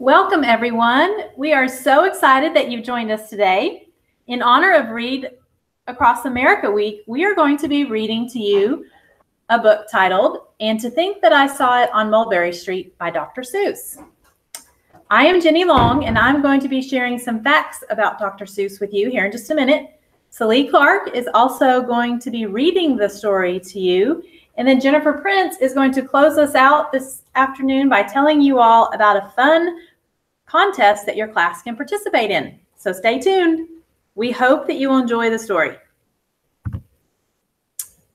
Welcome, everyone. We are so excited that you've joined us today. In honor of Read Across America Week, we are going to be reading to you a book titled, "And to Think That I Saw It on Mulberry Street" by Dr. Seuss. I am Jenny Long, and I'm going to be sharing some facts about Dr. Seuss with you here in just a minute. Celie Clark is also going to be reading the story to you. And then Jennifer Prince is going to close us out this afternoon by telling you all about a fun contest that your class can participate in. So stay tuned. We hope that you will enjoy the story.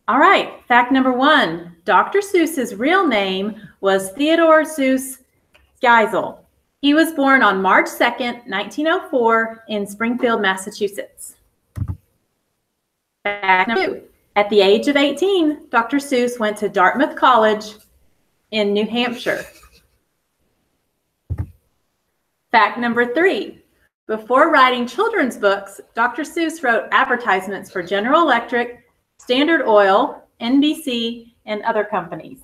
All right, fact number 1. Dr. Seuss's real name was Theodore Seuss Geisel. He was born on March 2nd, 1904 in Springfield, Massachusetts. Fact number 2. At the age of 18, Dr. Seuss went to Dartmouth College in New Hampshire. Fact number 3. Before writing children's books, Dr. Seuss wrote advertisements for General Electric, Standard Oil, NBC, and other companies.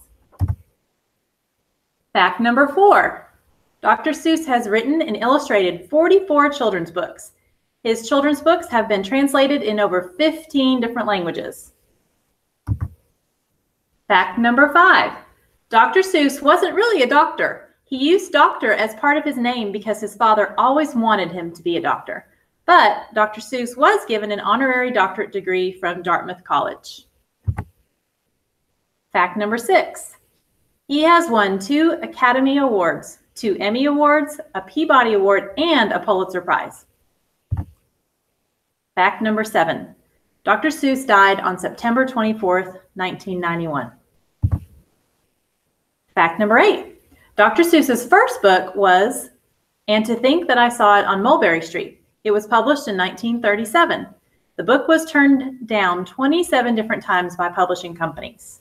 Fact number 4. Dr. Seuss has written and illustrated 44 children's books. His children's books have been translated in over 15 different languages. Fact number 5. Dr. Seuss wasn't really a doctor. He used doctor as part of his name because his father always wanted him to be a doctor. But Dr. Seuss was given an honorary doctorate degree from Dartmouth College. Fact number 6. He has won 2 Academy Awards, 2 Emmy Awards, a Peabody Award, and a Pulitzer Prize. Fact number 7. Dr. Seuss died on September 24th, 1991. Fact number 8. Dr. Seuss's first book was "And to Think That I Saw It on Mulberry Street." It was published in 1937. The book was turned down 27 different times by publishing companies.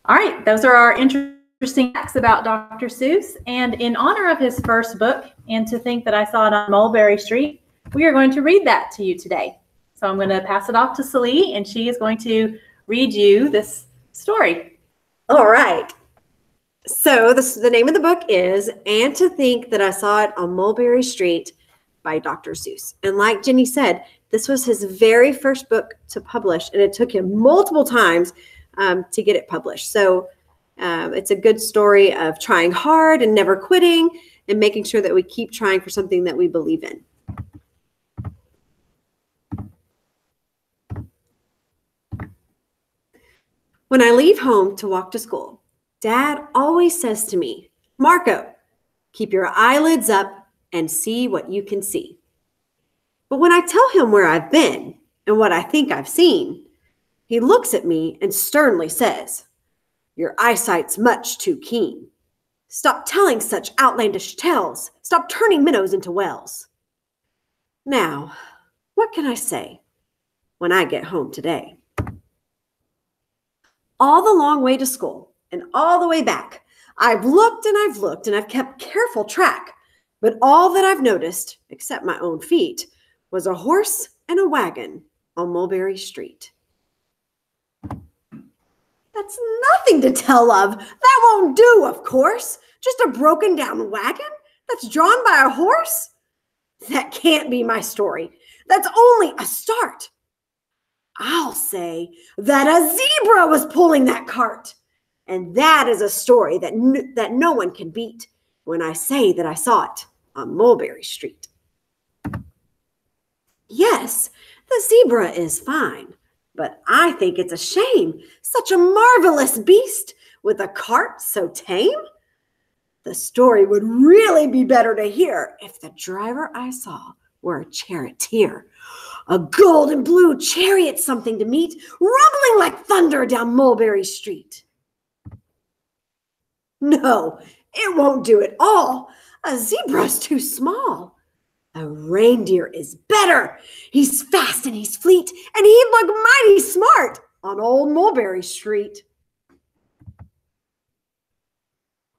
All right, those are our interesting facts about Dr. Seuss. And in honor of his first book, "And to Think That I Saw It on Mulberry Street," we are going to read that to you today. So I'm going to pass it off to Celie, and she is going to read you this story. All right. So the name of the book is "And to Think That I Saw It on Mulberry Street" by Dr. Seuss. And like Jenny said, this was his very first book to publish, and it took him multiple times to get it published. So it's a good story of trying hard and never quitting and making sure that we keep trying for something that we believe in. When I leave home to walk to school, Dad always says to me, "Marco, keep your eyelids up and see what you can see." But when I tell him where I've been and what I think I've seen, he looks at me and sternly says, "Your eyesight's much too keen. Stop telling such outlandish tales. Stop turning minnows into wells." Now, what can I say when I get home today? All the long way to school and all the way back, I've looked and I've looked and I've kept careful track. But all that I've noticed, except my own feet, was a horse and a wagon on Mulberry Street. That's nothing to tell of. That won't do, of course. Just a broken down wagon that's drawn by a horse? That can't be my story. That's only a start. I'll say that a zebra was pulling that cart. And that is a story that no one can beat when I say that I saw it on Mulberry Street. Yes, the zebra is fine, but I think it's a shame. Such a marvelous beast with a cart so tame. The story would really be better to hear if the driver I saw were a charioteer. A gold and blue chariot something to meet, rumbling like thunder down Mulberry Street. No, it won't do at all. A zebra's too small. A reindeer is better. He's fast and he's fleet, and he'd look mighty smart on old Mulberry Street.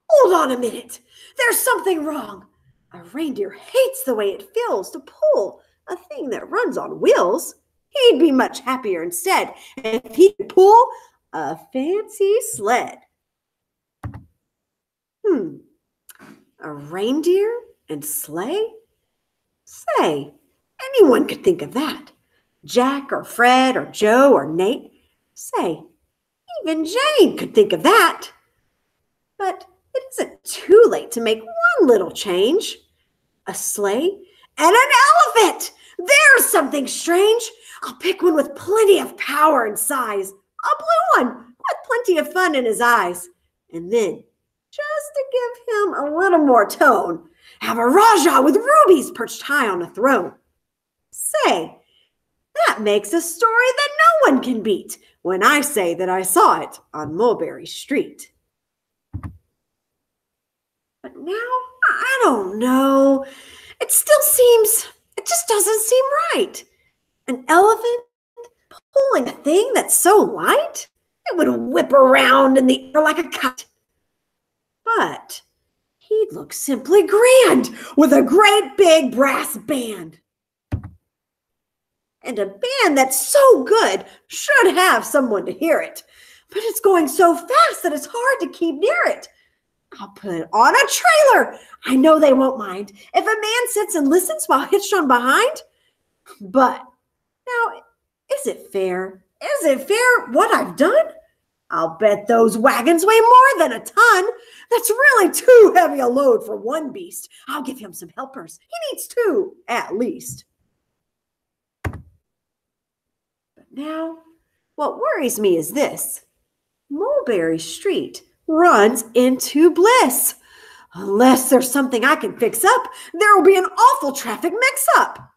Hold on a minute. There's something wrong. A reindeer hates the way it feels to pull a thing that runs on wheels. He'd be much happier instead if he could pull a fancy sled. A reindeer and sleigh? Say, anyone could think of that. Jack or Fred or Joe or Nate. Say, even Jane could think of that. But it isn't too late to make one little change. A sleigh and an elephant! There's something strange. I'll pick one with plenty of power and size. A blue one with plenty of fun in his eyes. And then, just to give him a little more tone, have a Rajah with rubies perched high on a throne. Say, that makes a story that no one can beat when I say that I saw it on Mulberry Street. But now, I don't know. It just doesn't seem right. An elephant pulling a thing that's so light? It would whip around in the air like a kite. But he'd look simply grand with a great big brass band. And a band that's so good should have someone to hear it. But it's going so fast that it's hard to keep near it. I'll put it on a trailer. I know they won't mind if a man sits and listens while hitched on behind. But now, is it fair? Is it fair what I've done? I'll bet those wagons weigh more than a ton. That's really too heavy a load for one beast. I'll give him some helpers. He needs two, at least. But now, what worries me is this. Mulberry Street runs into bliss. Unless there's something I can fix up, there will be an awful traffic mix-up.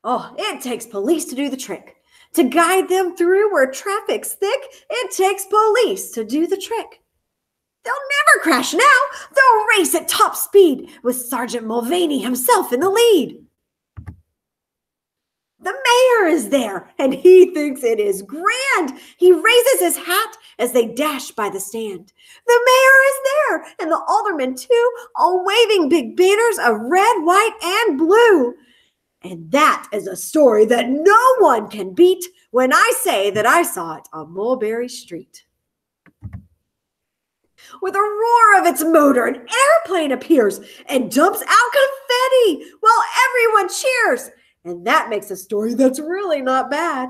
Oh, it takes police to do the trick. To guide them through where traffic's thick, it takes police to do the trick. They'll never crash now. They'll race at top speed with Sergeant Mulvaney himself in the lead. The mayor is there, and he thinks it is grand. He raises his hat as they dash by the stand. The mayor is there, and the aldermen too, all waving big banners of red, white, and blue. And that is a story that no one can beat when I say that I saw it on Mulberry Street. With a roar of its motor, an airplane appears and dumps out confetti while everyone cheers. And that makes a story that's really not bad,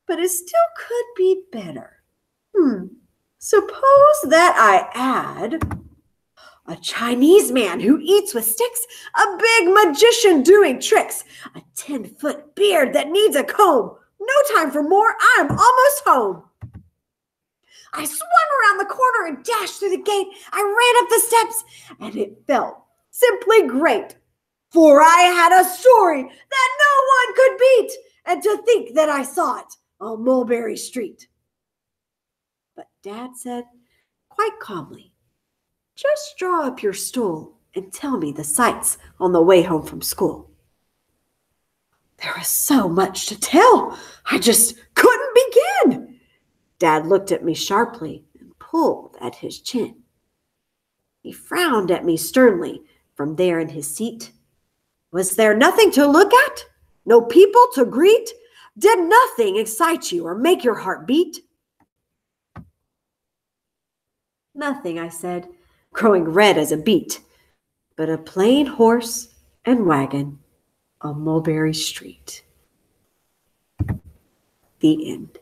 but it still could be better. Suppose that I add a Chinese man who eats with sticks, a big magician doing tricks, a 10-foot beard that needs a comb. No time for more, I'm almost home. I swung around the corner and dashed through the gate. I ran up the steps, and it felt simply great. For I had a story that no one could beat, and to think that I saw it on Mulberry Street. But Dad said, quite calmly, just draw up your stool and tell me the sights on the way home from school. There was so much to tell, I just couldn't begin. Dad looked at me sharply and pulled at his chin. He frowned at me sternly from there in his seat. Was there nothing to look at? No people to greet? Did nothing excite you or make your heart beat? Nothing, I said, growing red as a beet, but a plain horse and wagon on Mulberry Street. The end.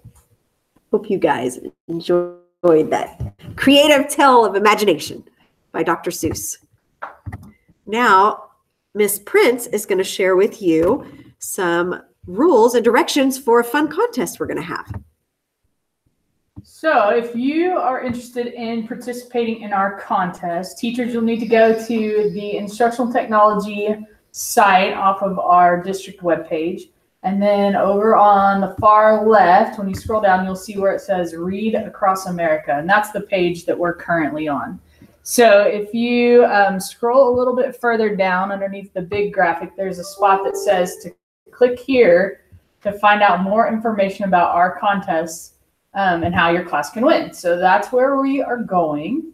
Hope you guys enjoyed that creative tale of imagination by Dr. Seuss. Now, Miss Prince is going to share with you some rules and directions for a fun contest we're going to have. So if you are interested in participating in our contest, teachers, you'll need to go to the instructional technology site off of our district webpage. And then over on the far left, when you scroll down, you'll see where it says Read Across America. And that's the page that we're currently on. So if you scroll a little bit further down underneath the big graphic, there's a spot that says to click here to find out more information about our contests and how your class can win. So that's where we are going.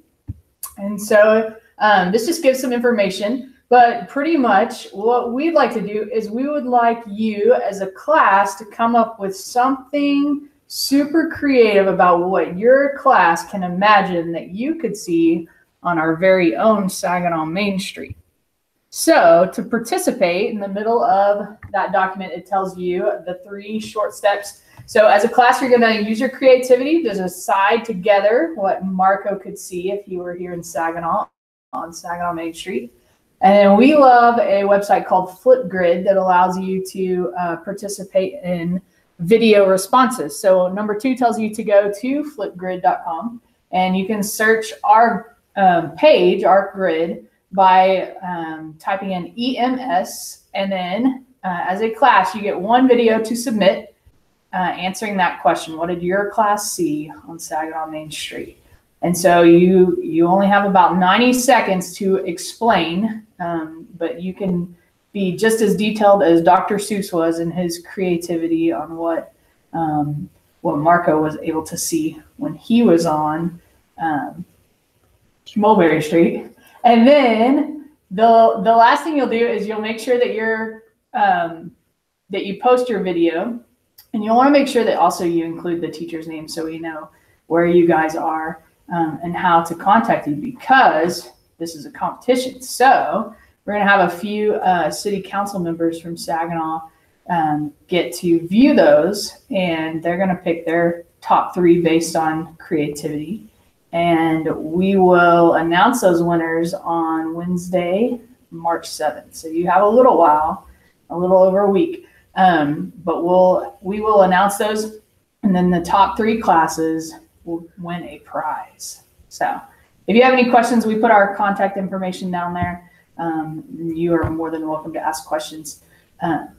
And so this just gives some information, but pretty much what we'd like to do is we would like you as a class to come up with something super creative about what your class can imagine that you could see on our very own Saginaw Main Street. So to participate, in the middle of that document, it tells you the 3 short steps. So as a class, you're going to use your creativity to decide together what Marco could see if he were here in Saginaw, on Saginaw Main Street. And then we love a website called Flipgrid that allows you to participate in video responses. So number 2 tells you to go to flipgrid.com, and you can search our page, our grid, by typing in EMS, and then as a class, you get 1 video to submit answering that question. What did your class see on Saginaw Main Street? And so you only have about 90 seconds to explain, but you can be just as detailed as Dr. Seuss was in his creativity on what Marco was able to see when he was on Mulberry Street. And then the last thing you'll do is you'll make sure that that you post your video, and you'll want to make sure that also you include the teacher's name so we know where you guys are and how to contact you, because this is a competition. So we're going to have a few city council members from Saginaw get to view those, and they're going to pick their top 3 based on creativity. And we will announce those winners on Wednesday, March 7th. So you have a little while, a little over a week. But we will announce those, and then the top 3 classes will win a prize. So if you have any questions, we put our contact information down there. You are more than welcome to ask questions.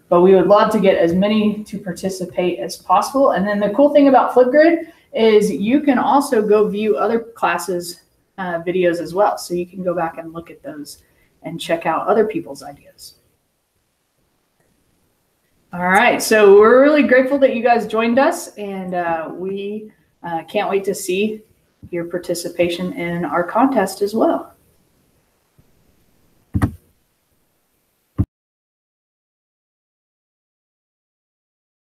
But we would love to get as many to participate as possible. And then the cool thing about Flipgrid is you can also go view other classes' videos as well. So you can go back and look at those and check out other people's ideas. All right, so we're really grateful that you guys joined us, and we can't wait to see your participation in our contest as well.